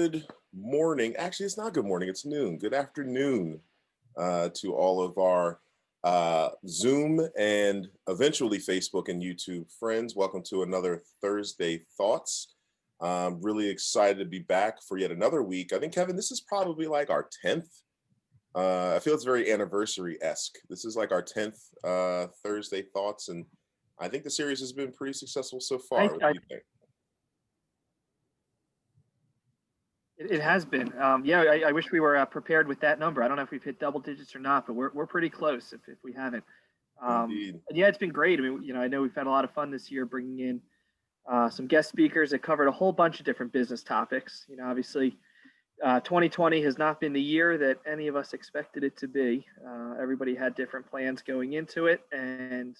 Good morning. Actually, it's not good morning, it's noon. Good afternoon to all of our Zoom and eventually Facebook and YouTube friends. Welcome to another Thursday Thoughts. I'm really excited to be back for yet another week. I think, Kevin, this is probably like our 10th. I feel it's very anniversary-esque. This is like our 10th Thursday Thoughts, and I think the series has been pretty successful so far. What do you think? It has been. I wish we were prepared with that number. I don't know if we've hit double digits or not, but we're pretty close if we haven't. Indeed. And yeah, it's been great. I mean, I know we've had a lot of fun this year bringing in some guest speakers that covered a whole bunch of different business topics. Obviously, 2020 has not been the year that any of us expected it to be. Everybody had different plans going into it, and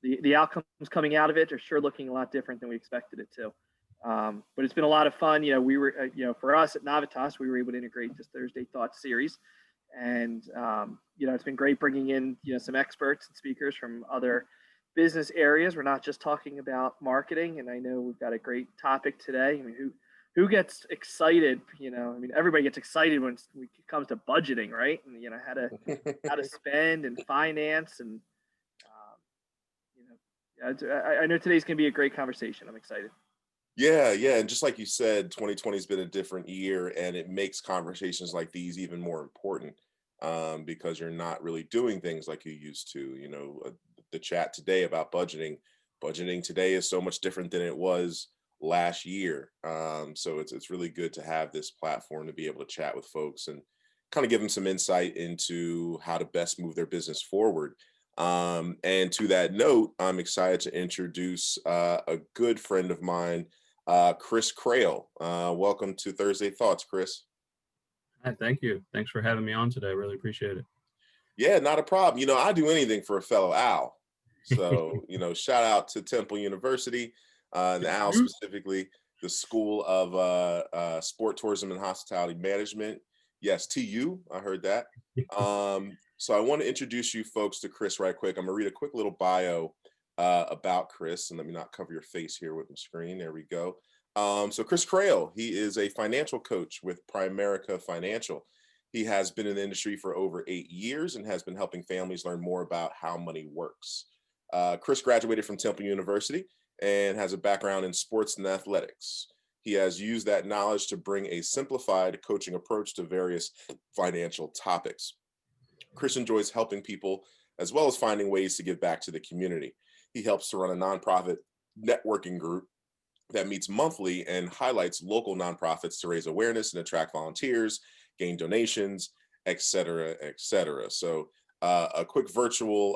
the outcomes coming out of it are sure looking a lot different than we expected it to. But it's been a lot of fun. We were, for us at Navitas, we were able to integrate this Thursday Thoughts series. And, it's been great bringing in, some experts and speakers from other business areas. We're not just talking about marketing. And I know we've got a great topic today. I mean, who gets excited? Everybody gets excited when it comes to budgeting, right? And, how to spend and finance. And, I know today's going to be a great conversation. I'm excited. Yeah. And just like you said, 2020 has been a different year, and it makes conversations like these even more important because you're not really doing things like you used to. The chat today about budgeting today is so much different than it was last year. So it's really good to have this platform to be able to chat with folks and kind of give them some insight into how to best move their business forward. And to that note, I'm excited to introduce a good friend of mine, Chris Crail. Welcome to Thursday Thoughts, Chris. Hi, thank you. Thanks for having me on today. I really appreciate it. Yeah, not a problem. I do anything for a fellow Al. So, shout out to Temple University, and Al specifically, the School of Sport Tourism and Hospitality Management. Yes, TU, I heard that. So I want to introduce you folks to Chris right quick. I'm going to read a quick little bio about Chris, and let me not cover your face here with my screen. There we go. So Chris Crail, he is a financial coach with Primerica Financial. He has been in the industry for over 8 years and has been helping families learn more about how money works. Chris graduated from Temple University and has a background in sports and athletics. He has used that knowledge to bring a simplified coaching approach to various financial topics. Chris enjoys helping people as well as finding ways to give back to the community. He helps to run a nonprofit networking group that meets monthly and highlights local nonprofits to raise awareness and attract volunteers, gain donations, et cetera, et cetera. So a quick virtual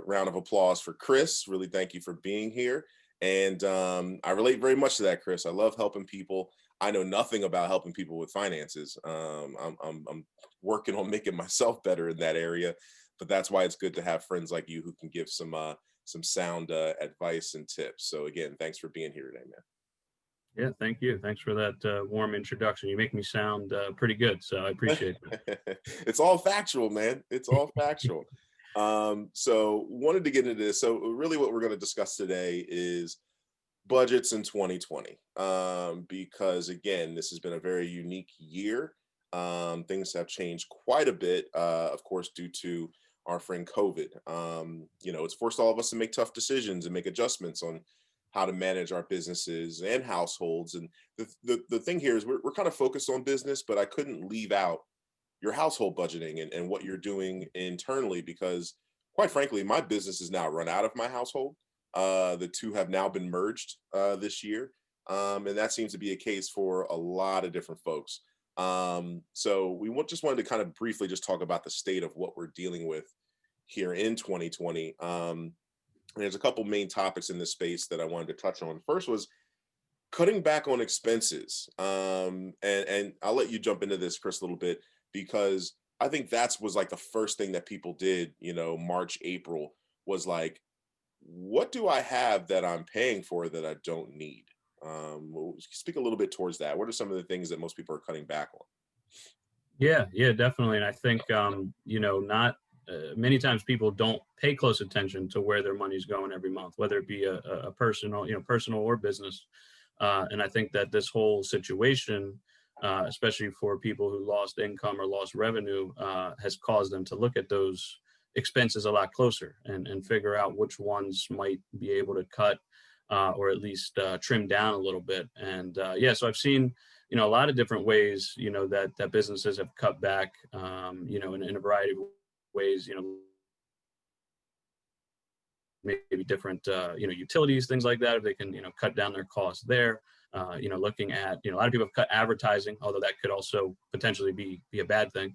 round of applause for Chris. Really thank you for being here. And I relate very much to that, Chris. I love helping people. I know nothing about helping people with finances. I'm working on making myself better in that area, but that's why it's good to have friends like you who can give some sound advice and tips. So again, thanks for being here today, man. Yeah, thank you. Thanks for that warm introduction. You make me sound pretty good, so I appreciate it. It's all factual, man. It's all factual. So wanted to get into this. So really what we're going to discuss today is budgets in 2020, because again, this has been a very unique year. Things have changed quite a bit, of course, due to our friend COVID. It's forced all of us to make tough decisions and make adjustments on how to manage our businesses and households. And the thing here is we're kind of focused on business, but I couldn't leave out your household budgeting and what you're doing internally, because quite frankly, my business is now run out of my household. The two have now been merged this year. And that seems to be a case for a lot of different folks. So we just wanted to kind of briefly just talk about the state of what we're dealing with here in 2020. And there's a couple main topics in this space that I wanted to touch on. First was cutting back on expenses. And I'll let you jump into this, Chris, a little bit, because I think was like the first thing that people did, March, April, was like, what do I have that I'm paying for that I don't need? We'll speak a little bit towards that. What are some of the things that most people are cutting back on? Yeah, definitely. And I think, not many times people don't pay close attention to where their money's going every month, whether it be a personal or business And I think that this whole situation, especially for people who lost income or lost revenue, has caused them to look at those expenses a lot closer and figure out which ones might be able to cut, or at least trim down a little bit. And yeah, so I've seen, a lot of different ways, that businesses have cut back, in a variety of ways, maybe different, utilities, things like that, if they can, cut down their costs there. Looking at, a lot of people have cut advertising, although that could also potentially be a bad thing,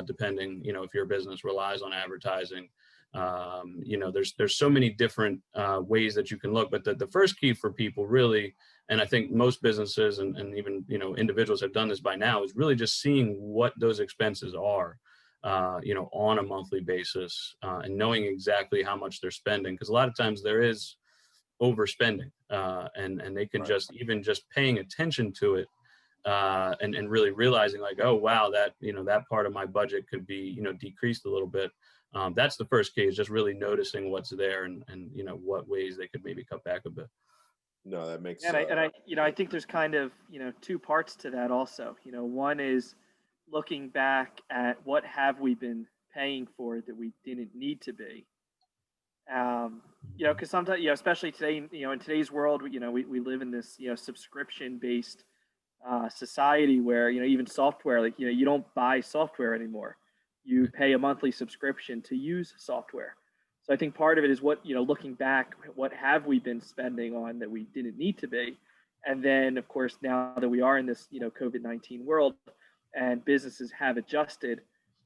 depending, if your business relies on advertising. There's so many different ways that you can look, but the first key for people really, and I think most businesses and even, individuals have done this by now, is really just seeing what those expenses are, on a monthly basis, and knowing exactly how much they're spending. Because a lot of times there is overspending, and they can Right. just paying attention to it, and really realizing like, oh, wow, that, that part of my budget could be, decreased a little bit. That's the first key, is just really noticing what's there and what ways they could maybe cut back a bit. No, that makes I think there's kind of, two parts to that also. One is looking back at what have we been paying for that we didn't need to be. Because sometimes, especially today, in today's world, we live in this, subscription-based society where, even software, like, you don't buy software anymore. You pay a monthly subscription to use software. So I think part of it is what, looking back, what have we been spending on that we didn't need to be? And then, of course, now that we are in this, COVID-19 world and businesses have adjusted,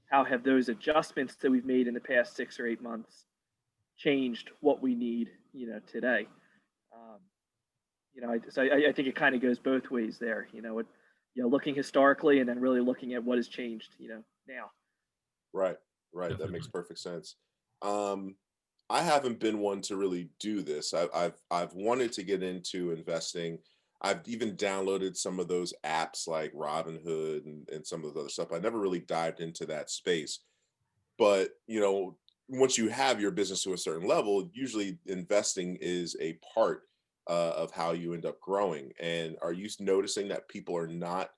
how have those adjustments that we've made in the past 6 or 8 months changed what we need, today? I think it kind of goes both ways there, looking historically and then really looking at what has changed, now. right. That makes perfect sense. I haven't been one to really do this. I've wanted to get into investing. I've even downloaded some of those apps like Robinhood and some of the other stuff. I never really dived into that space. But, once you have your business to a certain level, usually investing is a part of how you end up growing. And are you noticing that people are not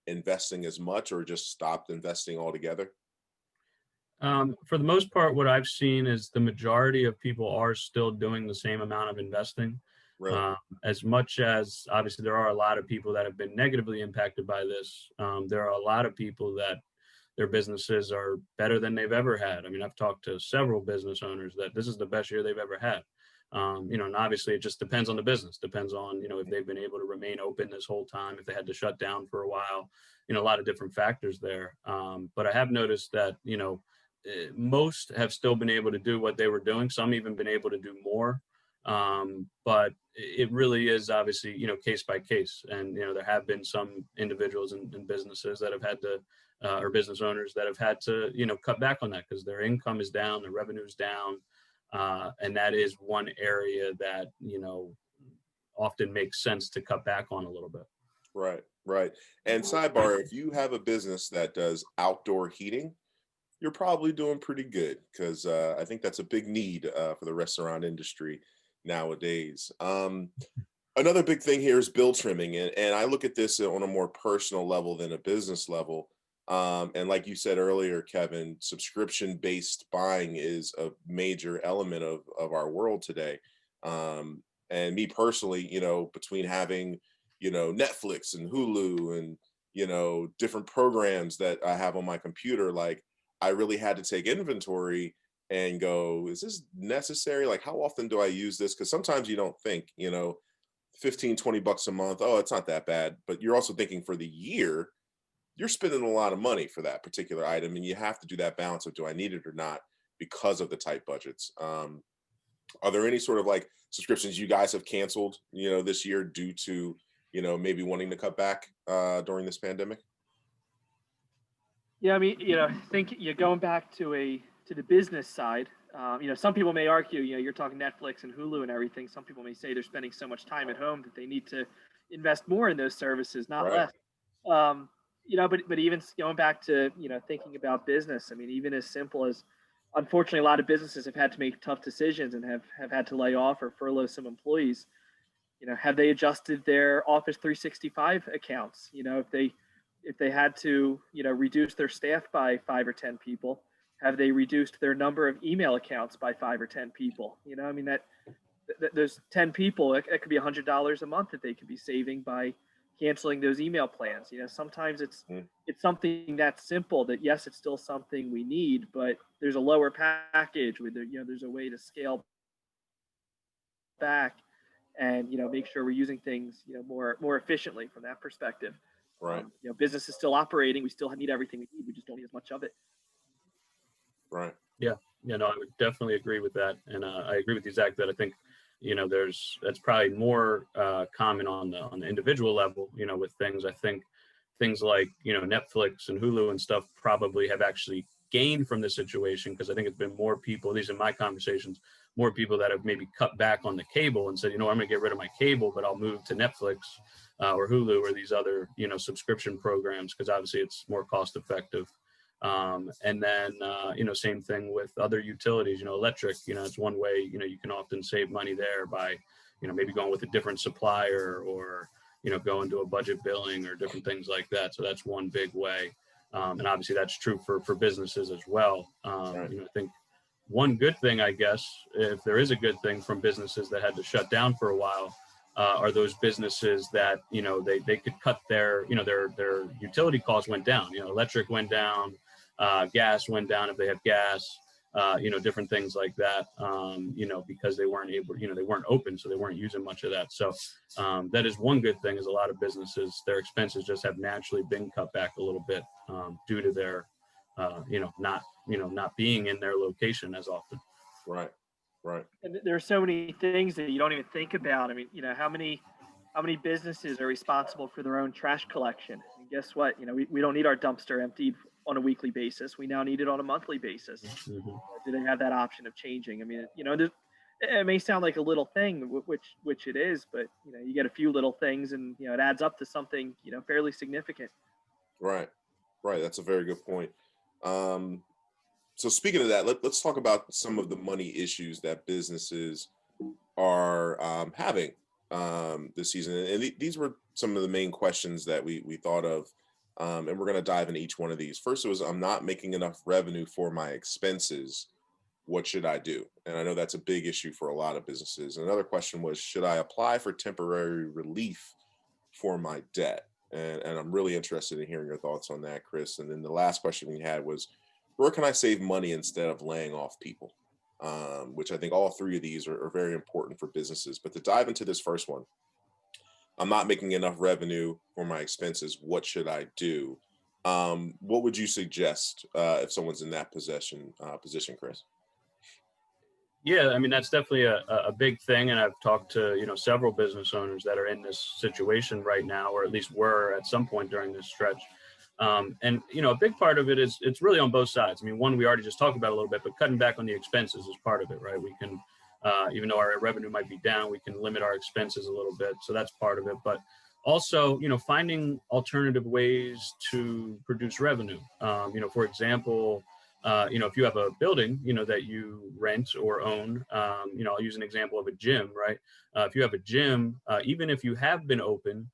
investing as much or just stopped investing altogether? For the most part, what I've seen is the majority of people are still doing the same amount of investing. Really? Um, as much as obviously there are a lot of people that have been negatively impacted by this, there are a lot of people that their businesses are better than they've ever had. I mean, I've talked to several business owners that this is the best year they've ever had. And obviously it just depends on the business, depends on, if they've been able to remain open this whole time, if they had to shut down for a while, a lot of different factors there. But I have noticed that, most have still been able to do what they were doing. Some even been able to do more. But it really is obviously, case by case. And, there have been some individuals and businesses that have had to, or business owners that have had to, cut back on that because their income is down, their revenue is down. And that is one area that, often makes sense to cut back on a little bit. Right. And sidebar, if you have a business that does outdoor heating, you're probably doing pretty good because I think that's a big need for the restaurant industry nowadays. Another big thing here is bill trimming, and I look at this on a more personal level than a business level. And like you said earlier, Kevin, subscription-based buying is a major element of our world today. And me personally, between having, Netflix and Hulu and, different programs that I have on my computer, like I really had to take inventory and go, is this necessary? Like, how often do I use this? Because sometimes you don't think, 15, $20 a month, oh, it's not that bad. But you're also thinking for the year, you're spending a lot of money for that particular item. And you have to do that balance of do I need it or not because of the tight budgets. Are there any sort of like subscriptions you guys have canceled, this year due to, maybe wanting to cut back during this pandemic? Yeah, I mean, I think you're going back to the business side. Some people may argue, you're talking Netflix and Hulu and everything. Some people may say they're spending so much time at home that they need to invest more in those services, not Right. less. But even going back to, thinking about business, I mean, even as simple as, unfortunately, a lot of businesses have had to make tough decisions and have had to lay off or furlough some employees. have they adjusted their Office 365 accounts? If they had to, reduce their staff by 5 or 10 people, have they reduced their number of email accounts by 5 or 10 people? There's 10 people, it could be $100 a month that they could be saving by canceling those email plans. Sometimes it's something that simple that, yes, it's still something we need, but there's a lower package with there's a way to scale back and make sure we're using things more efficiently from that perspective. Right. Business is still operating. We still need everything we need. We just don't need as much of it. Right. Yeah. No, I would definitely agree with that. And I agree with you, Zach, that I think, that's probably more common on the individual level, with things. I think things like, Netflix and Hulu and stuff probably have actually gained from this situation, because I think it's been more people, at least in my conversations, more people that have maybe cut back on the cable and said, I'm going to get rid of my cable, but I'll move to Netflix or Hulu or these other, subscription programs, because obviously it's more cost effective. And then, same thing with other utilities, electric, it's one way, you can often save money there by, maybe going with a different supplier or, going to a budget billing or different things like that. So that's one big way. And obviously that's true for businesses as well. Right. I think one good thing, I guess, if there is a good thing from businesses that had to shut down for a while, are those businesses that, they could cut their utility costs went down, electric went down, gas went down if they have gas, different things like that, because they weren't able, they weren't open, so they weren't using much of that. So that is one good thing, is a lot of businesses, their expenses just have naturally been cut back a little bit due to their, not being in their location as often. Right. Right. And there are so many things that you don't even think about. I mean, how many businesses are responsible for their own trash collection? And guess what? We don't need our dumpster emptied on a weekly basis. We now need it on a monthly basis. Mm-hmm. Do they have that option of changing? I mean, it may sound like a little thing, which it is, but you get a few little things, and it adds up to something fairly significant. Right. Right. That's a very good point. So speaking of that, let's talk about some of the money issues that businesses are having this season. And these were some of the main questions that we thought of. And we're going to dive into each one of these. First, it was, I'm not making enough revenue for my expenses. What should I do? And I know that's a big issue for a lot of businesses. Another question was, should I apply for temporary relief for my debt? And I'm really interested in hearing your thoughts on that, Chris. And then the last question we had was, where can I save money instead of laying off people? Which I think all three of these are very important for businesses. But to dive into this first one, I'm not making enough revenue for my expenses. What should I do? What would you suggest if someone's in that position, Chris? Yeah, I mean, that's definitely a big thing. And I've talked to, several business owners that are in this situation right now, or at least were at some point during this stretch. And, a big part of it is it's really on both sides. I mean, one, we already just talked about a little bit, but cutting back on the expenses is part of it, right? We can, even though our revenue might be down, we can limit our expenses a little bit. So that's part of it. But also, finding alternative ways to produce revenue. For example, if you have a building, that you rent or own, I'll use an example of a gym, right? If you have a gym, even if you have been open,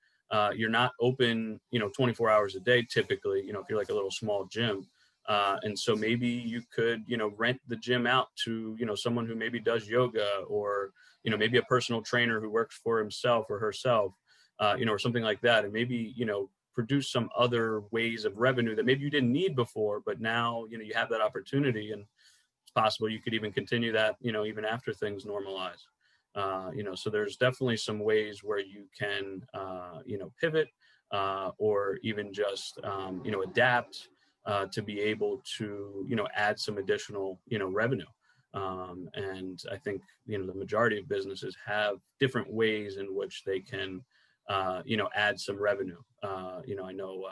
you're not open, 24 hours a day, typically, if you're like a little small gym. And so maybe you could, rent the gym out to, someone who maybe does yoga, or, maybe a personal trainer who works for himself or herself, or something like that. And maybe, produce some other ways of revenue that maybe you didn't need before, but now, you have that opportunity, and it's possible you could even continue that, even after things normalize. So there's definitely some ways where you can, pivot, or even just, adapt to be able to, add some additional, revenue. And I think, the majority of businesses have different ways in which they can, add some revenue. I know,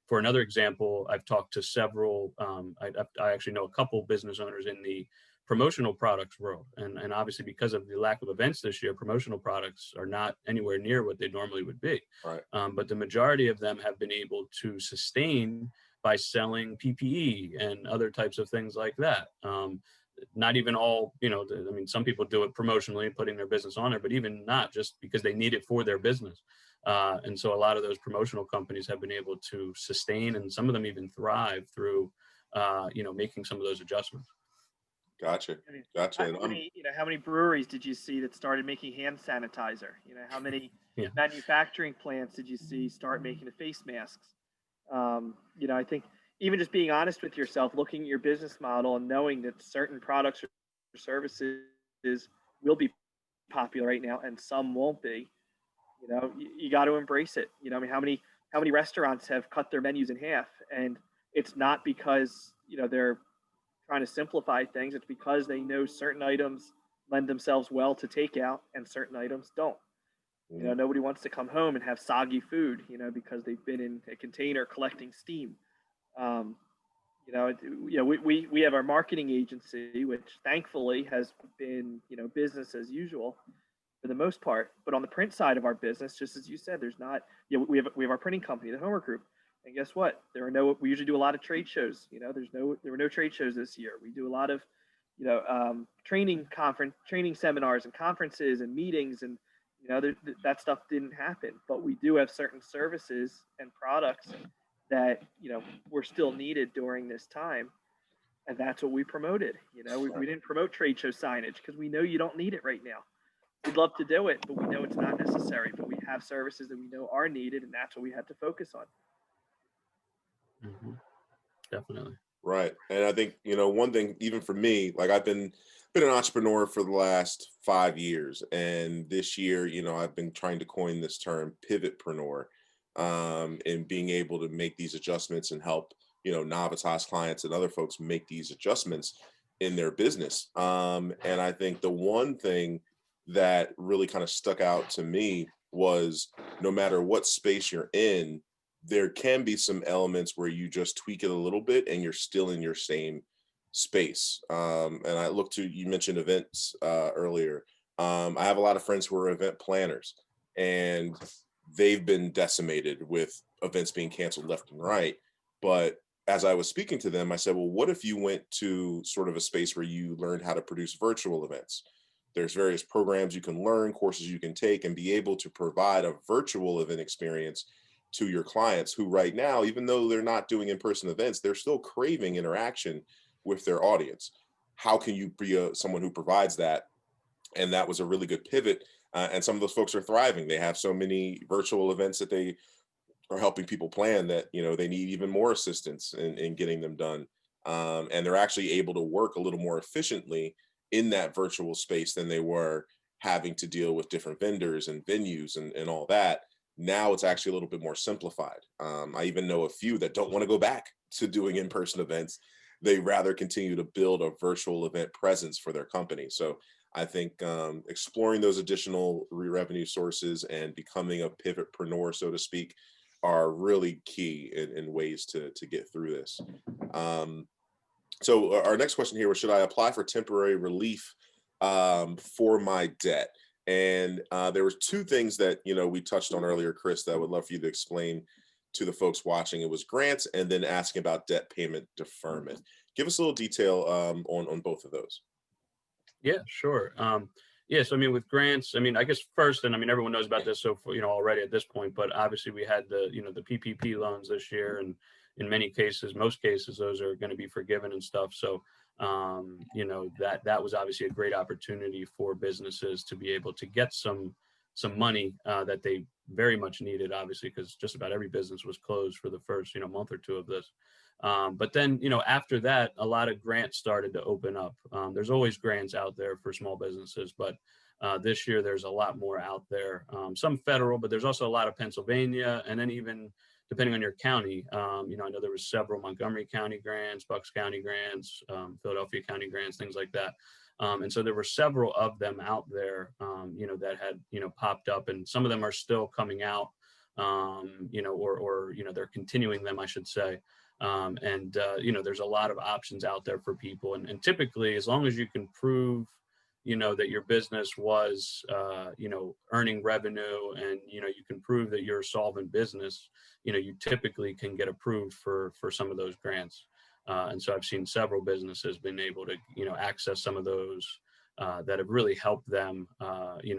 for another example, I've talked to several, I actually know a couple business owners in the promotional products world. And obviously, because of the lack of events this year, promotional products are not anywhere near what they normally would be. Right. But the majority of them have been able to sustain by selling PPE and other types of things like that. not even all, I mean, some people do it promotionally, putting their business on there, but even not, just because they need it for their business. And so a lot of those promotional companies have been able to sustain, and some of them even thrive through, making some of those adjustments. Gotcha. I mean, Gotcha. how many breweries did you see that started making hand sanitizer? How many Yeah. manufacturing plants did you see start making the face masks? I think even just being honest with yourself, looking at your business model and knowing that certain products or services will be popular right now and some won't be, you got to embrace it. I mean, how many restaurants have cut their menus in half? And it's not because, they're trying to simplify things. It's because they know certain items lend themselves well to takeout and certain items don't. Nobody wants to come home and have soggy food, because they've been in a container collecting steam. We have our marketing agency, which thankfully has been, business as usual for the most part. But on the print side of our business, just as you said, there's not, we have our printing company, the Homework Group. And guess what? We usually do a lot of trade shows. There were no trade shows this year. We do a lot of, training seminars and conferences and meetings, and that stuff didn't happen. But we do have certain services and products that were still needed during this time, and that's what we promoted. We didn't promote trade show signage because we know you don't need it right now. We'd love to do it, but we know it's not necessary. But we have services that we know are needed, and that's what we had to focus on. Mm-hmm. Definitely. Right. And I think, one thing, even for me, like I've been an entrepreneur for the last 5 years. And this year, I've been trying to coin this term pivotpreneur, and being able to make these adjustments and help, Navitas clients and other folks make these adjustments in their business. And I think the one thing that really kind of stuck out to me was, no matter what space you're in, there can be some elements where you just tweak it a little bit and you're still in your same space. And I you mentioned events earlier. I have a lot of friends who are event planners, and they've been decimated with events being canceled left and right. But as I was speaking to them, I said, well, what if you went to sort of a space where you learned how to produce virtual events? There's various programs you can learn, courses you can take, and be able to provide a virtual event experience to your clients who right now, even though they're not doing in-person events, they're still craving interaction with their audience. How can you be someone who provides that? And that was a really good pivot. And some of those folks are thriving. They have so many virtual events that they are helping people plan that, they need even more assistance in getting them done. And they're actually able to work a little more efficiently in that virtual space than they were having to deal with different vendors and venues and all that. Now it's actually a little bit more simplified. I even know a few that don't want to go back to doing in-person events. They rather continue to build a virtual event presence for their company. So I think exploring those additional revenue sources and becoming a pivotpreneur, so to speak, are really key in ways to get through this. So our next question here was, should I apply for temporary relief for my debt? And there were two things that, we touched on earlier, Chris, that I would love for you to explain to the folks watching. It was grants and then asking about debt payment deferment. Give us a little detail on both of those. Yeah, sure. So I mean, with grants, I mean, I guess first, and I mean, everyone knows about this, so already at this point, but obviously we had the PPP loans this year, and in most cases, those are going to be forgiven and stuff. So, that was obviously a great opportunity for businesses to be able to get some money that they very much needed, obviously, because just about every business was closed for the first, month or two of this. But then, after that, a lot of grants started to open up. There's always grants out there for small businesses, but this year there's a lot more out there. Some federal, but there's also a lot of Pennsylvania, and then even depending on your county, I know there was several Montgomery County grants, Bucks County grants, Philadelphia County grants, things like that. And so there were several of them out there, that had, popped up, and some of them are still coming out, or they're continuing them, I should say. There's a lot of options out there for people. And typically, as long as you can prove, that your business was, earning revenue, and, you can prove that you're a solvent business, you typically can get approved for some of those grants. And so I've seen several businesses been able to, access some of those that have really helped them,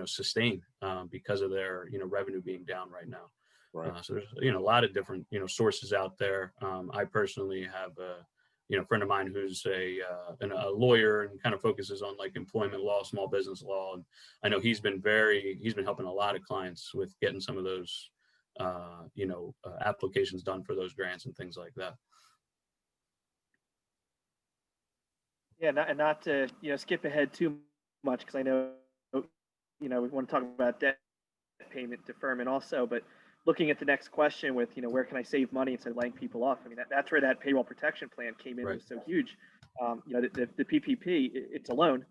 sustain because of their, revenue being down right now. Right. So there's, a lot of different, sources out there. I personally have a friend of mine who's a lawyer and kind of focuses on like employment law, small business law. And I know he's been helping a lot of clients with getting some of those, applications done for those grants and things like that. Yeah, and not to skip ahead too much, because I know we want to talk about debt payment deferment also, but looking at the next question with where can I save money instead of laying people off? I mean, that's where that payroll protection plan came in. Right. Was so huge. The PPP, it's a loan,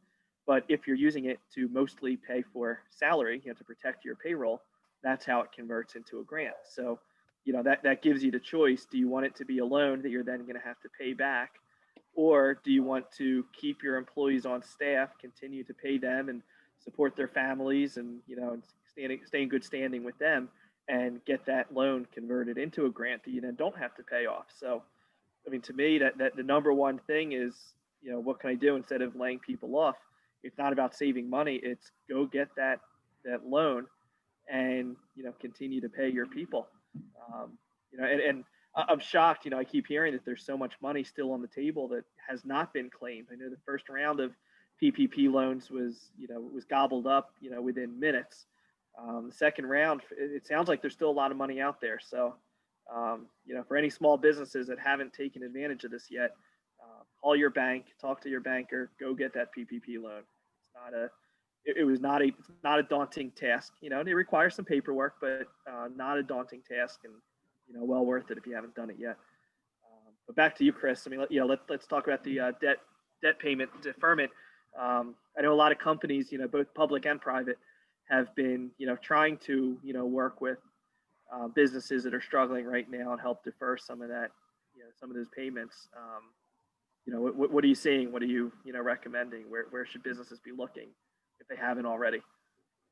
but if you're using it to mostly pay for salary, to protect your payroll, that's how it converts into a grant. So that gives you the choice. Do you want it to be a loan that you're then going to have to pay back, or do you want to keep your employees on staff, continue to pay them and support their families, and stay in good standing with them, and get that loan converted into a grant that you then don't have to pay off? So, I mean, to me, that the number one thing is, what can I do instead of laying people off? It's not about saving money. It's go get that loan and, continue to pay your people. And I'm shocked, I keep hearing that there's so much money still on the table that has not been claimed. I know the first round of PPP loans was gobbled up, within minutes. The second round, it sounds like there's still a lot of money out there. So, for any small businesses that haven't taken advantage of this yet, call your bank, talk to your banker, go get that PPP loan. It's not a daunting task. It requires some paperwork, but not a daunting task, and well worth it if you haven't done it yet. But back to you, Chris. I mean, let's talk about the debt payment deferment. I know a lot of companies, both public and private, have been, trying to, work with businesses that are struggling right now and help defer some of that, some of those payments. What are you seeing? What are you, recommending? Where should businesses be looking if they haven't already?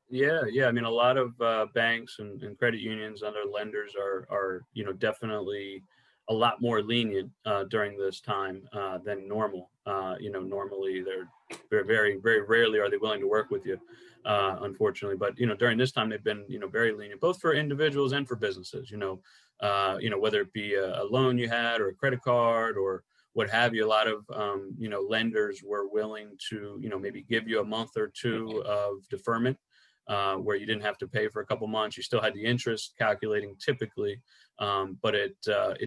Yeah. I mean, a lot of banks and credit unions and other lenders are definitely a lot more lenient during this time than normal. Normally they're very, very rarely are they willing to work with you, unfortunately. But during this time they've been very lenient, both for individuals and for businesses. Whether it be a loan you had or a credit card or what have you. A lot of lenders were willing to maybe give you a month or two of deferment. Where you didn't have to pay for a couple months. You still had the interest calculating typically, but it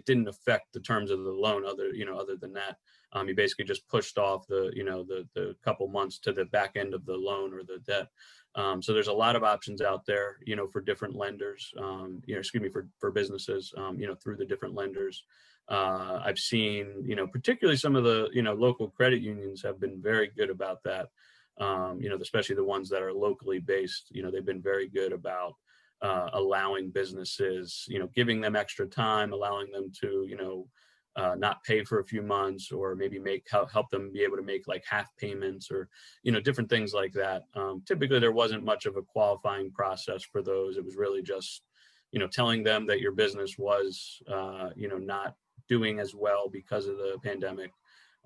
didn't affect the terms of the loan. Other than that, you basically just pushed off the couple months to the back end of the loan or the debt. So there's a lot of options out there, for different lenders. For businesses, through the different lenders. I've seen, particularly some of the local credit unions have been very good about that. Especially the ones that are locally based, they've been very good about allowing businesses, giving them extra time, allowing them to, not pay for a few months, or maybe help them be able to make like half payments or, different things like that. Typically, there wasn't much of a qualifying process for those. It was really just, telling them that your business was, not doing as well because of the pandemic.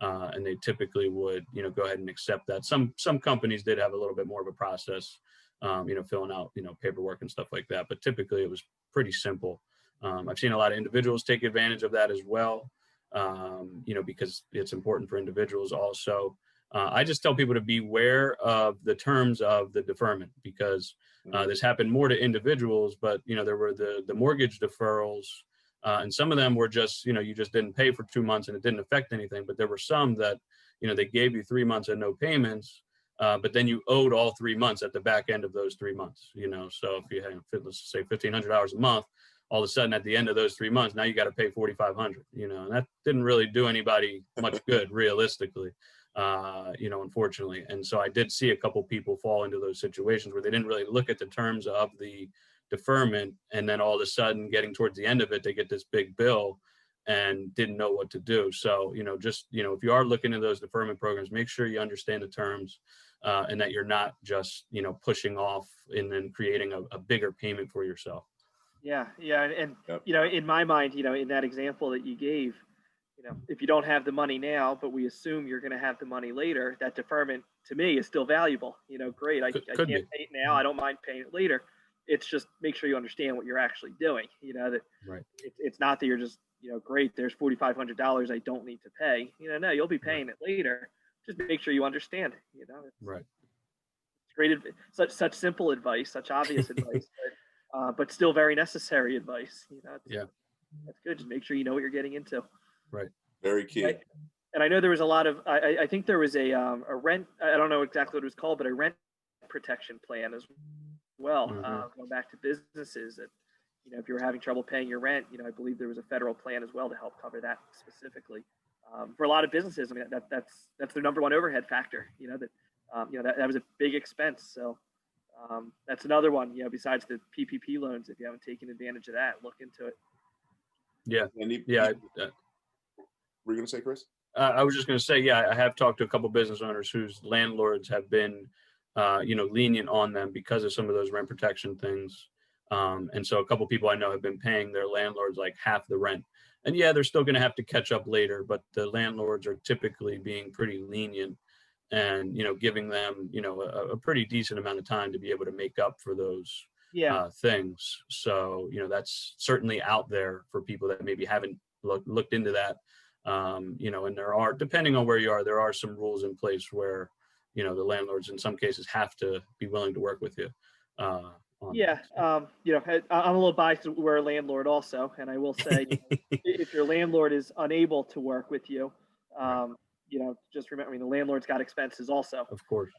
And they typically would, go ahead and accept that. Some companies did have a little bit more of a process, filling out, paperwork and stuff like that. But typically it was pretty simple. I've seen a lot of individuals take advantage of that as well, because it's important for individuals also. I just tell people to beware of the terms of the deferment, because this happened more to individuals, but, there were the mortgage deferrals. And some of them were just, you just didn't pay for 2 months and it didn't affect anything. But there were some that, they gave you 3 months and no payments, but then you owed all 3 months at the back end of those 3 months. So if you had, let's say, $1,500 a month, all of a sudden at the end of those 3 months, now you got to pay $4,500. And that didn't really do anybody much good, realistically. Unfortunately. And so I did see a couple people fall into those situations where they didn't really look at the terms of the deferment, and then all of a sudden getting towards the end of it, they get this big bill and didn't know what to do. So, if you are looking at those deferment programs, make sure you understand the terms, and that you're not just, pushing off and then creating a bigger payment for yourself. Yeah. And Yep. in my mind, in that example that you gave, if you don't have the money now, but we assume you're going to have the money later, that deferment to me is still valuable. Great. I Could can't be. pay it now. I don't mind paying it later. It's just make sure you understand what you're actually doing. That Right. it's not that you're just, great, there's $4,500 I don't need to pay. No, you'll be paying it later. Just make sure you understand it. Right. It's great. Such simple advice, such obvious advice, but still very necessary advice. Yeah. That's good. Just make sure you know what you're getting into. Right. Very key. Right. And I know there was a lot of, I think there was a rent, I don't know exactly what it was called, but a rent protection plan as well, going back to businesses that, if you were having trouble paying your rent, I believe there was a federal plan as well to help cover that specifically. For a lot of businesses, I mean, that's their number one overhead factor, that was a big expense. So that's another one, besides the PPP loans, if you haven't taken advantage of that, look into it. Yeah. Yeah. Were you going to say, Chris? I was just going to say, yeah, I have talked to a couple business owners whose landlords have been, lenient on them because of some of those rent protection things. And so a couple people I know have been paying their landlords like half the rent. And yeah, they're still going to have to catch up later, but the landlords are typically being pretty lenient and, giving them, a pretty decent amount of time to be able to make up for those things. So, that's certainly out there for people that maybe haven't looked into that. And there are, depending on where you are, there are some rules in place where, the landlords in some cases have to be willing to work with you. I'm a little biased. We're a landlord also, and I will say, if your landlord is unable to work with you, just remember, the landlord's got expenses also. Of course.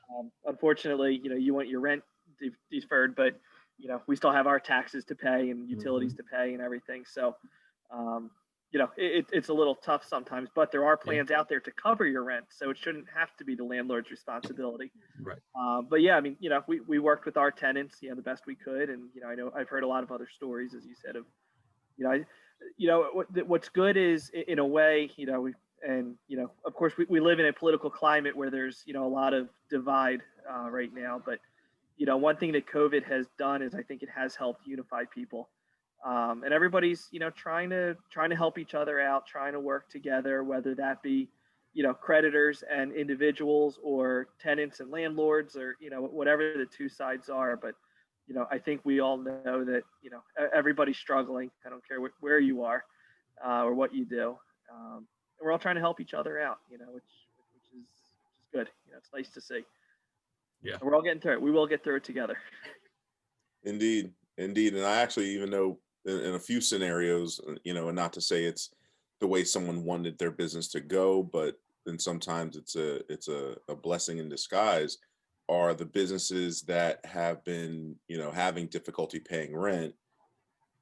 Unfortunately, you want your rent deferred, but we still have our taxes to pay and utilities to pay and everything. So, it's a little tough sometimes, but there are plans out there to cover your rent, so it shouldn't have to be the landlord's responsibility. Right. But yeah, we worked with our tenants, the best we could, and I know I've heard a lot of other stories, as you said, of what's good is, in a way, of course we live in a political climate where there's a lot of divide right now, but one thing that COVID has done is I think it has helped unify people. And everybody's, trying to help each other out, trying to work together, whether that be, creditors and individuals, or tenants and landlords, or, whatever the two sides are. But, I think we all know that, everybody's struggling. I don't care where you are or what you do. And we're all trying to help each other out, which is good. It's nice to see. Yeah. And we're all getting through it. We will get through it together. Indeed. And I actually even know in a few scenarios, and not to say it's the way someone wanted their business to go, but then sometimes it's a blessing in disguise, are the businesses that have been, having difficulty paying rent,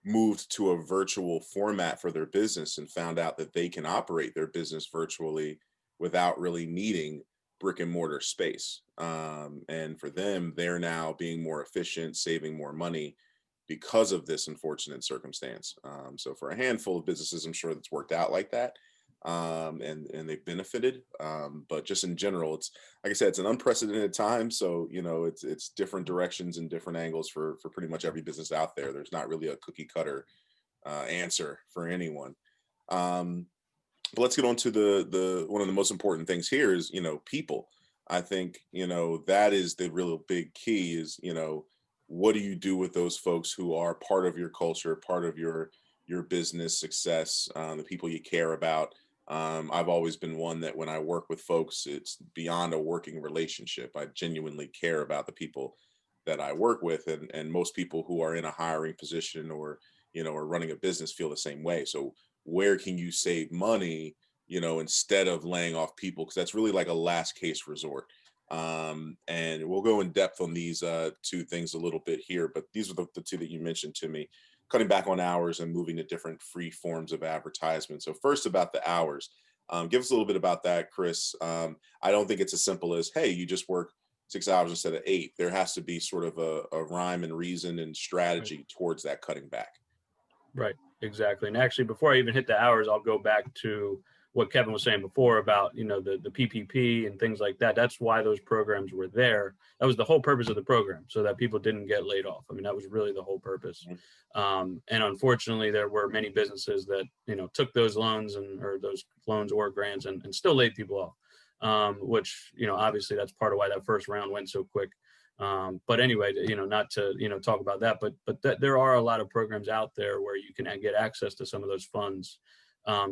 moved to a virtual format for their business and found out that they can operate their business virtually without really needing brick and mortar space. And for them, they're now being more efficient, saving more money because of this unfortunate circumstance. So for a handful of businesses, I'm sure that's worked out like that. And they've benefited. But just in general, it's, like I said, it's an unprecedented time. So, it's different directions and different angles for pretty much every business out there. There's not really a cookie cutter answer for anyone. But let's get on to the one of the most important things here is, people. I think, that is the real big key is, what do you do with those folks who are part of your culture, part of your business success, the people you care about. I've always been one that when I work with folks, it's beyond a working relationship. I genuinely care about the people that I work with, and most people who are in a hiring position or running a business feel the same way. So where can you save money, instead of laying off people? Because that's really like a last case resort. And we'll go in depth on these two things a little bit here, but these are the two that you mentioned to me: cutting back on hours and moving to different free forms of advertisement. So first, about the hours, give us a little bit about that, Chris. I don't think it's as simple as, hey, you just work 6 hours instead of 8. There has to be sort of a rhyme and reason and strategy towards that cutting back. Right, exactly. And actually, before I even hit the hours, I'll go back to what Kevin was saying before about, the PPP and things like that. That's why those programs were there. That was the whole purpose of the program, so that people didn't get laid off. I mean, that was really the whole purpose. And unfortunately, there were many businesses that, took those loans or those loans or grants and still laid people off, which, obviously that's part of why that first round went so quick. But anyway, not to, talk about that, but there are a lot of programs out there where you can get access to some of those funds,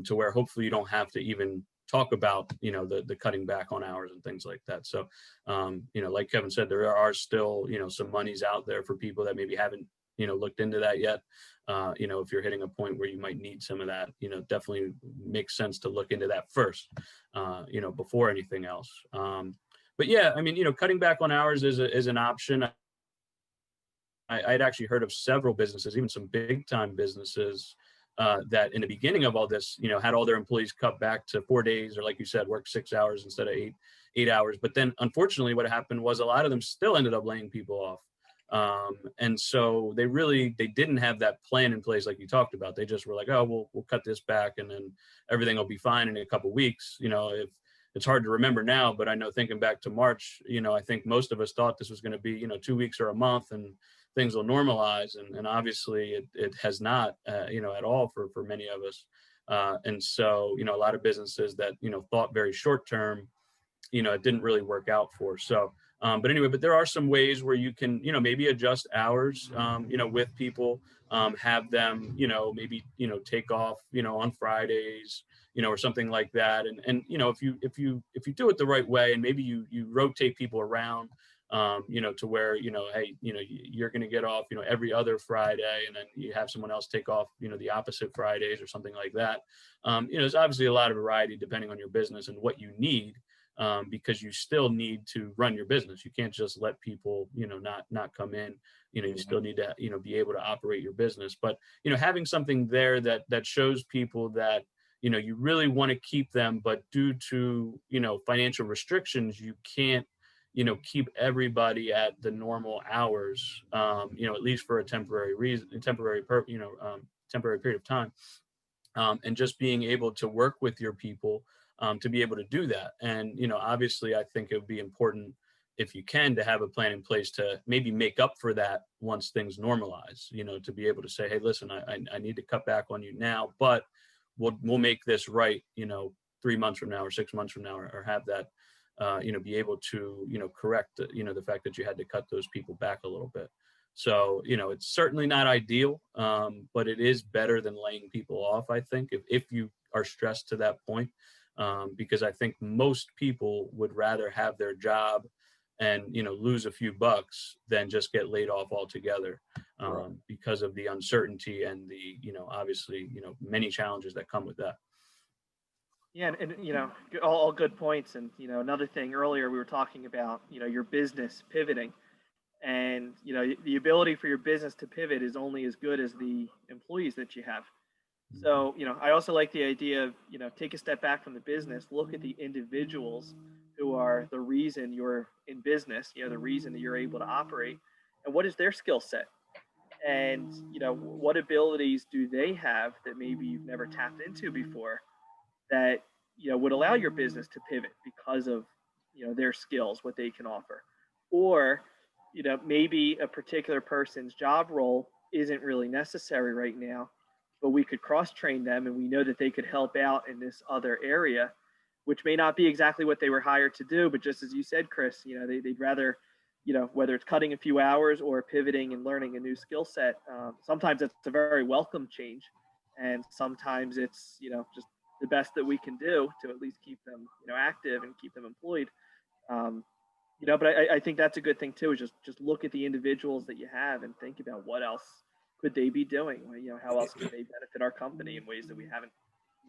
to where hopefully you don't have to even talk about, the cutting back on hours and things like that. So, like Kevin said, there are still, some monies out there for people that maybe haven't, looked into that yet. If you're hitting a point where you might need some of that, definitely makes sense to look into that first, before anything else. But yeah, I mean, cutting back on hours is an option. I'd actually heard of several businesses, even some big time businesses, that in the beginning of all this, had all their employees cut back to 4 days, or like you said, work 6 hours instead of eight hours. But then unfortunately what happened was a lot of them still ended up laying people off. And so they didn't have that plan in place like you talked about. They just were like, oh, we'll cut this back and then everything will be fine in a couple of weeks. If it's hard to remember now, but I know thinking back to March, I think most of us thought this was going to be, 2 weeks or a month and things will normalize. And obviously it has not, at all for many of us. And so, a lot of businesses that, thought very short term, it didn't really work out for. So, but anyway, but there are some ways where you can, maybe adjust hours, with people, have them, maybe, take off, on Fridays, or something like that. And, if you do it the right way, and maybe you rotate people around, to where, hey, you're going to get off, every other Friday, and then you have someone else take off, the opposite Fridays or something like that. There's obviously a lot of variety depending on your business and what you need. Because you still need to run your business. You can't just let people, not come in. You still need to, be able to operate your business. But, having something there that shows people that, you really want to keep them, but due to, financial restrictions, you can't, keep everybody at the normal hours, at least for a temporary period of time. And just being able to work with your people, to be able to do that. And, obviously I think it would be important, if you can, to have a plan in place to maybe make up for that once things normalize, to be able to say, hey, listen, I need to cut back on you now, but we'll make this right, 3 months from now or 6 months from now, or have that, be able to, correct, the fact that you had to cut those people back a little bit. So, it's certainly not ideal, but it is better than laying people off, I think, if you are stressed to that point. Because I think most people would rather have their job and, lose a few bucks than just get laid off altogether, Right. because of the uncertainty and the, obviously, many challenges that come with that. Yeah, and all good points. And another thing earlier we were talking about, your business pivoting, and the ability for your business to pivot is only as good as the employees that you have. So, I also like the idea of, take a step back from the business, look at the individuals who are the reason you're in business, the reason that you're able to operate, and what is their skill set, and what abilities do they have that maybe you've never tapped into before, that would allow your business to pivot because of their skills, what they can offer. Or maybe a particular person's job role isn't really necessary right now, but we could cross train them, and we know that they could help out in this other area, which may not be exactly what they were hired to do. But just as you said, Chris, they'd rather, whether it's cutting a few hours or pivoting and learning a new skill set, sometimes it's a very welcome change, and sometimes it's just the best that we can do to at least keep them active and keep them employed. But I think that's a good thing too, is just look at the individuals that you have and think about what else could they be doing. How else could they benefit our company in ways that we haven't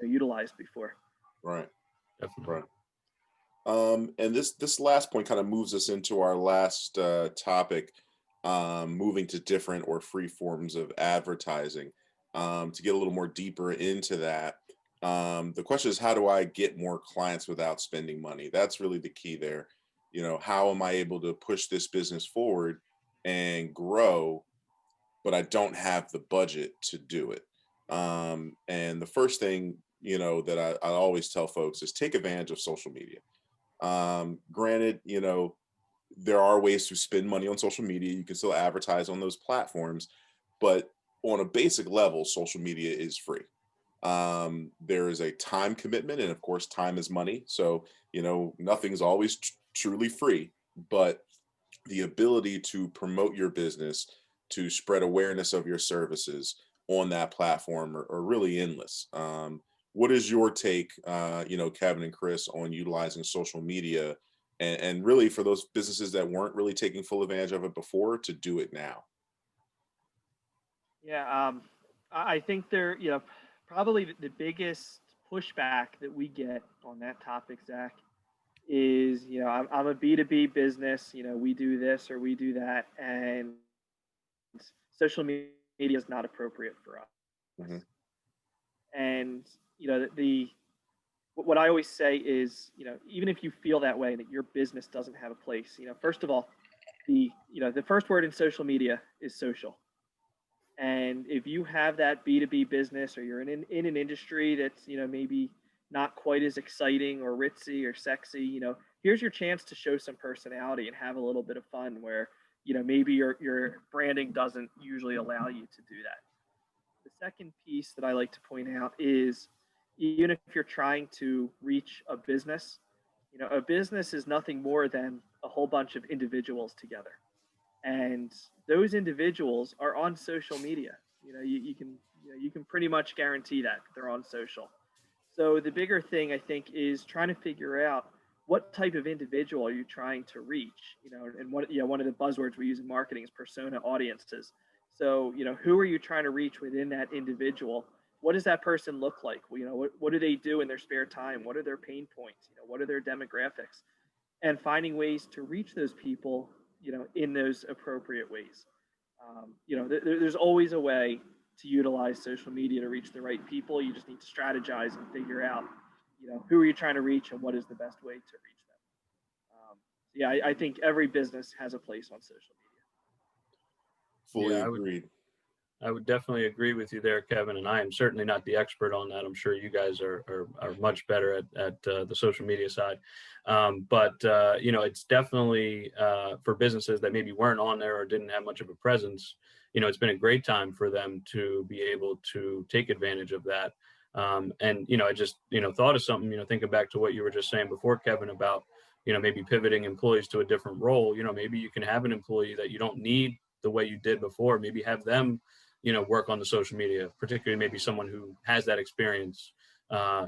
utilized before. Right. Definitely. Right. And this last point kind of moves us into our last topic, moving to different or free forms of advertising. To get a little more deeper into that, the question is, how do I get more clients without spending money? That's really the key there. How am I able to push this business forward and grow, but I don't have the budget to do it? And the first thing, you know, that I always tell folks is take advantage of social media. Granted, you know, there are ways to spend money on social media. You can still advertise on those platforms, but on a basic level, social media is free. There is a time commitment, and of course, time is money. So, you know, nothing's always truly free, but the ability to promote your business, to spread awareness of your services on that platform are really endless. What is your take, you know, Kevin and Chris, on utilizing social media and really for those businesses that weren't really taking full advantage of it before to do it now? Yeah, I think they're, you know, probably the biggest pushback that we get on that topic, Zach, is, you know, I'm a B2B business, you know, we do this or we do that, and social media is not appropriate for us. Hmm. And, you know, what I always say is, you know, even if you feel that way that your business doesn't have a place, you know, first of all, you know, the first word in social media is social. And if you have that B2B business, or you're in an industry that's, you know, maybe not quite as exciting or ritzy or sexy, you know, here's your chance to show some personality and have a little bit of fun where, you know, maybe your branding doesn't usually allow you to do that. The second piece that I like to point out is, even if you're trying to reach a business, you know, a business is nothing more than a whole bunch of individuals together. And those individuals are on social media. You know, you can, you know, you can pretty much guarantee that they're on social. So the bigger thing, I think, is trying to figure out what type of individual are you trying to reach. You know, and what, you know, one of the buzzwords we use in marketing is persona, audiences. So, you know, who are you trying to reach within that individual? What does that person look like? Well, you know, what do they do in their spare time? What are their pain points? You know, what are their demographics? And finding ways to reach those people, you know, in those appropriate ways. You know, there's always a way to utilize social media to reach the right people. You just need to strategize and figure out, you know, who are you trying to reach and what is the best way to reach them. Yeah, I think every business has a place on social media. Fully Yeah, agreed. I would definitely agree with you there, Kevin. And I am certainly not the expert on that. I'm sure you guys are much better at the social media side. But you know, it's definitely for businesses that maybe weren't on there or didn't have much of a presence. You know, it's been a great time for them to be able to take advantage of that. And you know, I just, you know, thought of something. You know, thinking back to what you were just saying before, Kevin, about, you know, maybe pivoting employees to a different role. You know, maybe you can have an employee that you don't need the way you did before. Maybe have them, you know, work on the social media, particularly maybe someone who has that experience,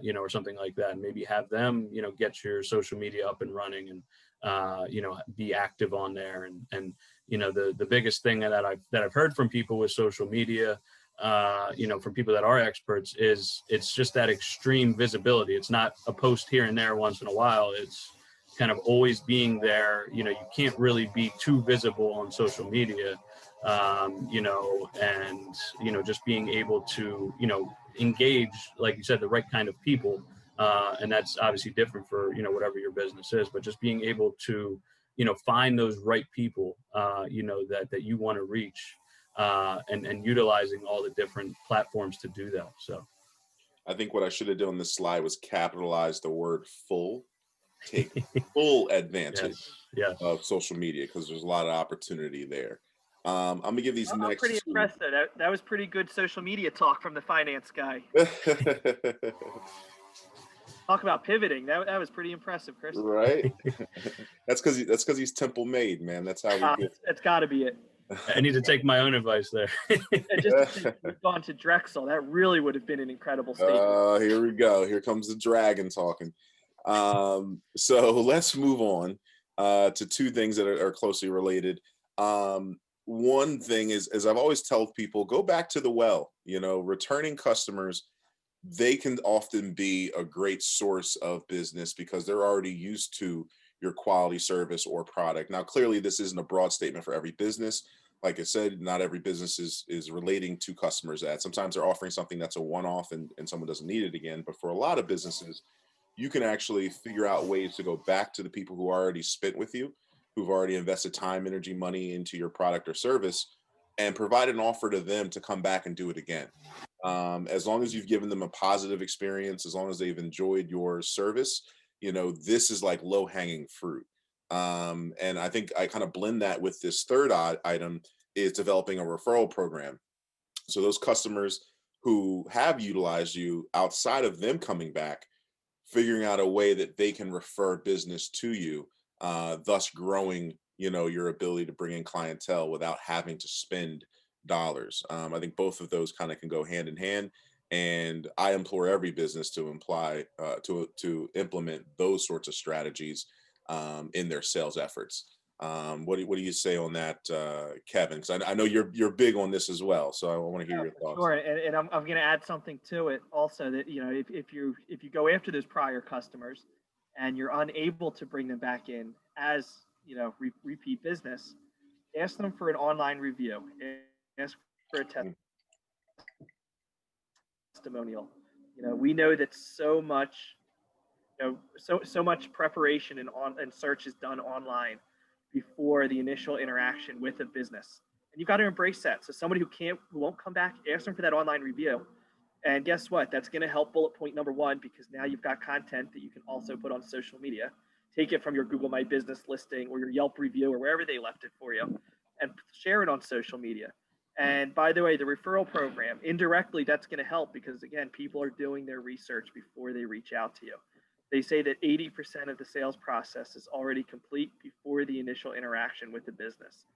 you know, or something like that. And maybe have them, you know, get your social media up and running, and, you know, be active on there. And, you know, the biggest thing that I've heard from people with social media, you know, from people that are experts, is it's just that extreme visibility. It's not a post here and there once in a while. It's kind of always being there. You know, you can't really be too visible on social media, you know, and, you know, just being able to, you know, engage, like you said, the right kind of people. And that's obviously different for, you know, whatever your business is, but just being able to, you know, find those right people, you know, that you want to reach, and utilizing all the different platforms to do that. So I think what I should have done on this slide was capitalize the word full, take full advantage yes, yes. of social media, because there's a lot of opportunity there. I'm gonna give these I'm pretty next two. impressed though. That was pretty good social media talk from the finance guy. Talk about pivoting. That was pretty impressive, Chris. Right? That's because he's temple made, man. That's how we get. It's got to be it. I need to take my own advice there. And just to think we've gone to Drexel, that really would have been an incredible statement. Here we go. Here comes the dragon talking. So let's move on to two things that are closely related. One thing is, as I've always told people, go back to the well. You know, returning customers, they can often be a great source of business because they're already used to your quality service or product. Now, clearly, this isn't a broad statement for every business. Like I said, not every business is relating to customers that sometimes they're offering something that's a one-off and someone doesn't need it again. But for a lot of businesses, you can actually figure out ways to go back to the people who already spent with you, who've already invested time, energy, money into your product or service, and provide an offer to them to come back and do it again. As long as you've given them a positive experience, as long as they've enjoyed your service, this is like low hanging fruit. And I think I kind of blend that with this third item is developing a referral program. So those customers who have utilized you, outside of them coming back, figuring out a way that they can refer business to you, thus growing, your ability to bring in clientele without having to spend dollars. I think both of those kind of can go hand in hand, and I implore every business to to implement those sorts of strategies in their sales efforts. What do you say on that, Kevin? Because I know you're big on this as well, so I want to hear your thoughts. Sure, and I'm going to add something to it also, that if you go after those prior customers and you're unable to bring them back in as repeat business, ask them for an online review, ask for a testimonial. We know that so much so much preparation and search is done online before the initial interaction with a business, and you've got to embrace that. So somebody who won't come back, ask them for that online review, and guess what? That's going to help bullet point number one, because now you've got content that you can also put on social media. Take it from your Google My Business listing or your Yelp review or wherever they left it for you, and share it on social media. And by the way, the referral program, indirectly, that's going to help, because again, people are doing their research before they reach out to you. They say that 80% of the sales process is already complete before the initial interaction with the business.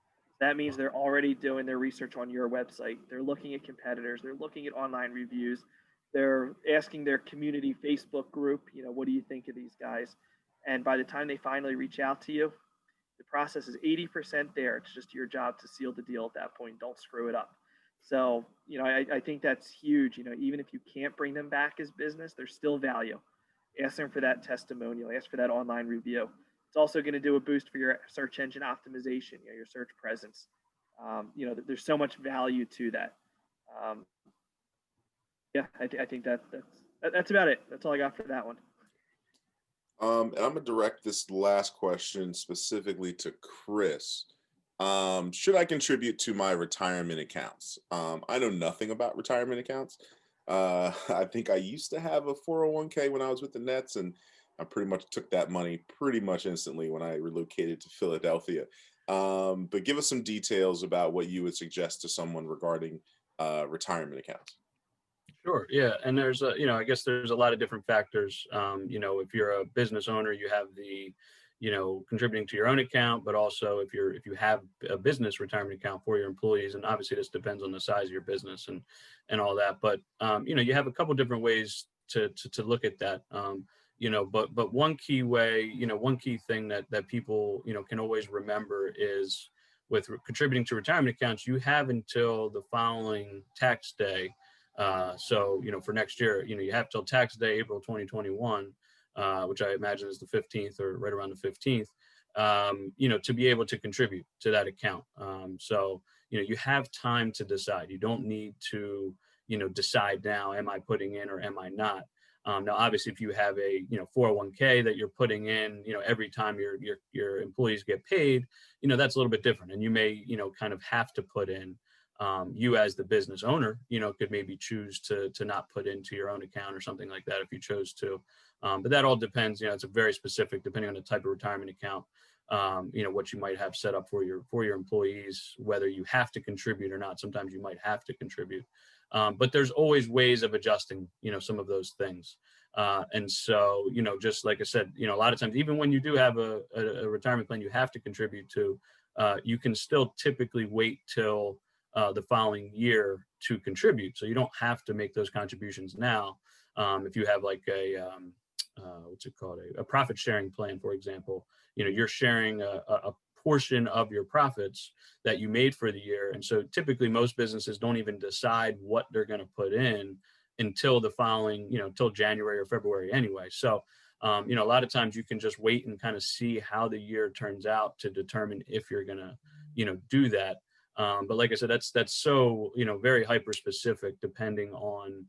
That means they're already doing their research on your website. They're looking at competitors. They're looking at online reviews. They're asking their community Facebook group, what do you think of these guys? And by the time they finally reach out to you, the process is 80% there. It's just your job to seal the deal at that point. Don't screw it up. So, I think that's huge. Even if you can't bring them back as business, there's still value. Ask them for that testimonial, ask for that online review. It's also going to do a boost for your search engine optimization, your search presence. There's so much value to that. I think that's about it. That's all I got for that one. And I'm gonna direct this last question specifically to Chris. Should I contribute to my retirement accounts? I know nothing about retirement accounts. I think I used to have a 401k when I was with the Nets, and I pretty much took that money pretty much instantly when I relocated to Philadelphia. But give us some details about what you would suggest to someone regarding retirement accounts. Sure. Yeah. And there's I guess there's a lot of different factors. If you're a business owner, you have the, contributing to your own account, but also if you have a business retirement account for your employees, and obviously this depends on the size of your business and all that. But, you have a couple different ways to look at that. But one key way, one key thing that people, can always remember is with contributing to retirement accounts, you have until the following tax day. So, for next year, you have till tax day, April 2021, which I imagine is the 15th or right around the 15th, to be able to contribute to that account. So, you have time to decide. You don't need to, decide now, am I putting in or am I not? Now, obviously, if you have a 401k that you're putting in, every time your employees get paid, that's a little bit different, and you may kind of have to put in. You as the business owner, could maybe choose to not put into your own account or something like that if you chose to. But that all depends. It's a very specific, depending on the type of retirement account. What you might have set up for your employees, whether you have to contribute or not. Sometimes you might have to contribute. But there's always ways of adjusting, some of those things. And so, just like I said, a lot of times, even when you do have a retirement plan you have to contribute to, you can still typically wait till the following year to contribute. So you don't have to make those contributions now. If you have like what's it called? A profit sharing plan, for example, you're sharing a portion of your profits that you made for the year. And so typically most businesses don't even decide what they're going to put in until the following, till January or February anyway. So, a lot of times you can just wait and kind of see how the year turns out to determine if you're going to, do that. But like I said, that's so, very hyper specific depending on,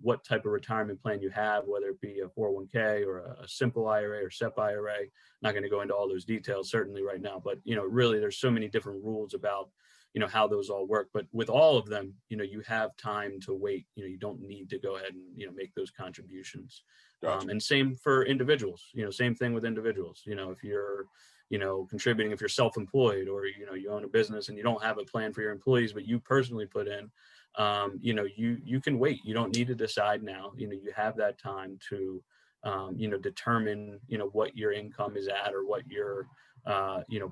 what type of retirement plan you have, whether it be a 401k or a simple IRA or SEP IRA. Not going to go into all those details certainly right now, but, really there's so many different rules about, how those all work. But with all of them, you have time to wait. You don't need to go ahead and, make those contributions. Gotcha. And same for individuals, same thing with individuals. If you're, contributing, if you're self-employed, or, you own a business and you don't have a plan for your employees, but you personally put in, you can wait. You don't need to decide now. You have that time to, determine, what your income is at, or what your,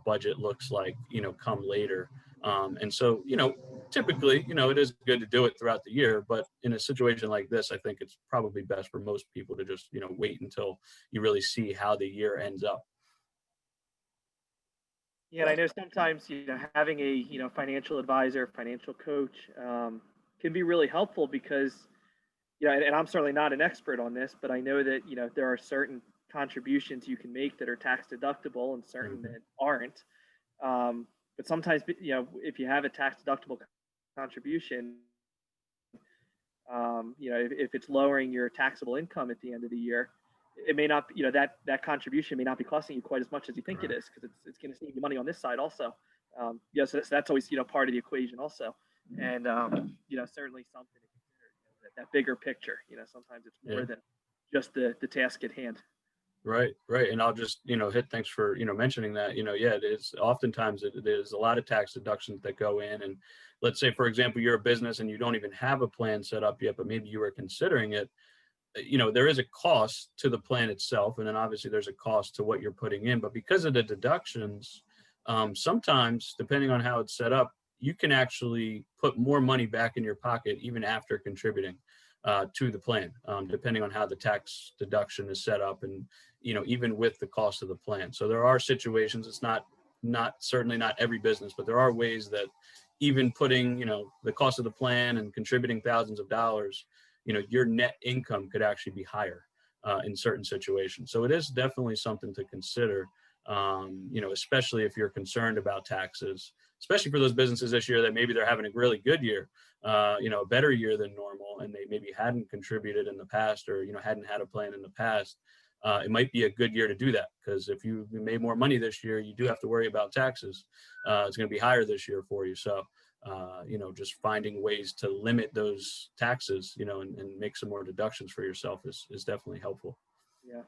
budget looks like, come later. And so, typically, it is good to do it throughout the year, but in a situation like this, I think it's probably best for most people to just, wait until you really see how the year ends up. Yeah, and I know sometimes having a financial advisor, financial coach can be really helpful because and I'm certainly not an expert on this, but I know that there are certain contributions you can make that are tax deductible and certain that aren't. But sometimes if you have a tax deductible contribution, if it's lowering your taxable income at the end of the year, it may not, that contribution may not be costing you quite as much as you think it is, because it's going to save you money on this side also. So that's always, part of the equation also. And, certainly something to consider, that bigger picture, sometimes it's more than just the task at hand. Right. And I'll just, hit, thanks for, mentioning that, it is oftentimes it is a lot of tax deductions that go in. And let's say, for example, you're a business and you don't even have a plan set up yet, but maybe you were considering it. There is a cost to the plan itself. And then obviously there's a cost to what you're putting in, but because of the deductions, sometimes depending on how it's set up, you can actually put more money back in your pocket even after contributing to the plan, depending on how the tax deduction is set up, and even with the cost of the plan. So there are situations, it's not certainly not every business, but there are ways that even putting the cost of the plan and contributing thousands of dollars, your net income could actually be higher in certain situations. So it is definitely something to consider, especially if you're concerned about taxes, especially for those businesses this year that maybe they're having a really good year, a better year than normal, and they maybe hadn't contributed in the past, or, hadn't had a plan in the past. It might be a good year to do that, because if you made more money this year, you do have to worry about taxes. It's going to be higher this year for you. So, just finding ways to limit those taxes, and make some more deductions for yourself is definitely helpful. Yeah.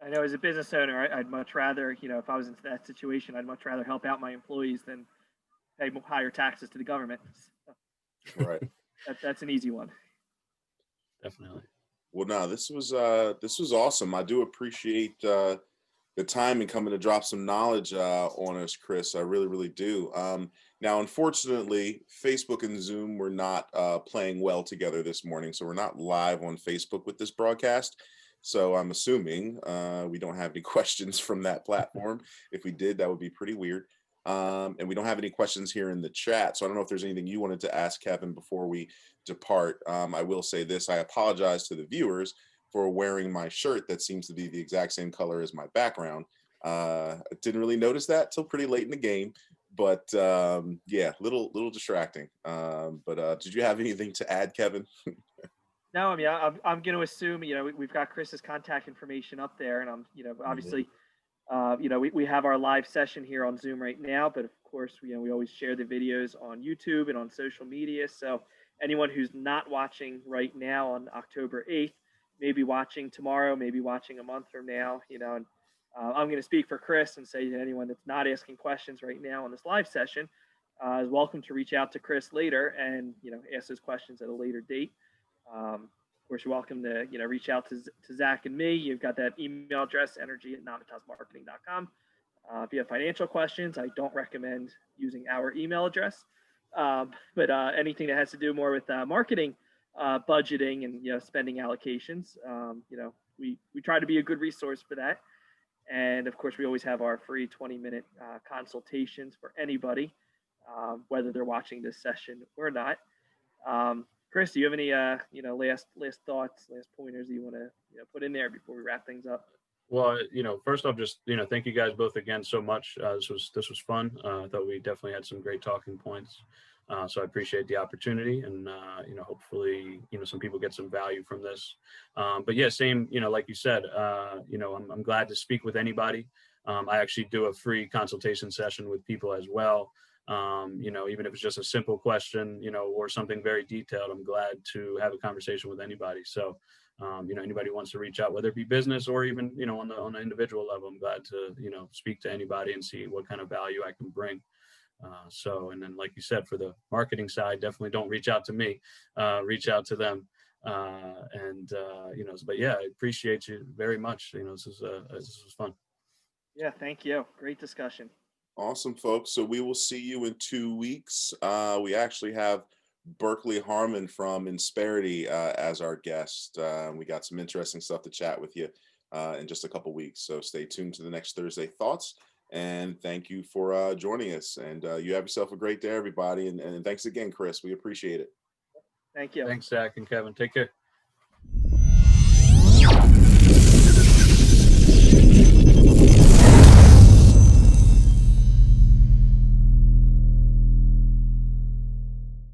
I know as a business owner, I'd much rather, if I was in that situation, I'd much rather help out my employees than pay higher taxes to the government. Right. That's an easy one. Definitely. Well, no, this was awesome. I do appreciate the time and coming to drop some knowledge on us, Chris. I really, really do. Now, unfortunately, Facebook and Zoom were not playing well together this morning, so we're not live on Facebook with this broadcast. So I'm assuming we don't have any questions from that platform. If we did, that would be pretty weird. And we don't have any questions here in the chat. So I don't know if there's anything you wanted to ask Kevin before we depart. I will say this: I apologize to the viewers for wearing my shirt that seems to be the exact same color as my background. I didn't really notice that till pretty late in the game, but yeah, little distracting. But did you have anything to add, Kevin? No, I mean, I'm going to assume, we've got Chris's contact information up there, and I'm, obviously, we have our live session here on Zoom right now, but of course, we always share the videos on YouTube and on social media. So anyone who's not watching right now on October 8th, maybe watching tomorrow, maybe watching a month from now, and I'm going to speak for Chris and say that anyone that's not asking questions right now on this live session is welcome to reach out to Chris later and, ask those questions at a later date. Of course, you're welcome to, reach out to Zach and me. You've got that email address, energy@navitasmarketing.com. If you have financial questions, I don't recommend using our email address. But anything that has to do more with marketing, budgeting, and, spending allocations, we try to be a good resource for that. And of course, we always have our free 20-minute consultations for anybody, whether they're watching this session or not. Chris, do you have any last thoughts, last pointers that you want to put in there before we wrap things up? Well, first off, just thank you guys both again so much. This was fun. I thought we definitely had some great talking points. So I appreciate the opportunity, and hopefully some people get some value from this. But yeah, same, like you said, I'm glad to speak with anybody. I actually do a free consultation session with people as well. You know, even if it's just a simple question, you know, or something very detailed, I'm glad to have a conversation with anybody. So, you know, anybody wants to reach out, whether it be business or even, you know, on the individual level, I'm glad to, you know, speak to anybody and see what kind of value I can bring. So, and then like you said, for the marketing side, definitely don't reach out to me, reach out to them. You know, but yeah, I appreciate you very much. You know, this was fun. Yeah, thank you. Great discussion. Awesome, folks. So we will see you in 2 weeks. We actually have Berkeley Harmon from Insperity as our guest. We got some interesting stuff to chat with you in just a couple weeks. So stay tuned to the next Thursday Thoughts. And thank you for joining us. And you have yourself a great day, everybody. And thanks again, Chris. We appreciate it. Thank you. Thanks, Zach and Kevin. Take care.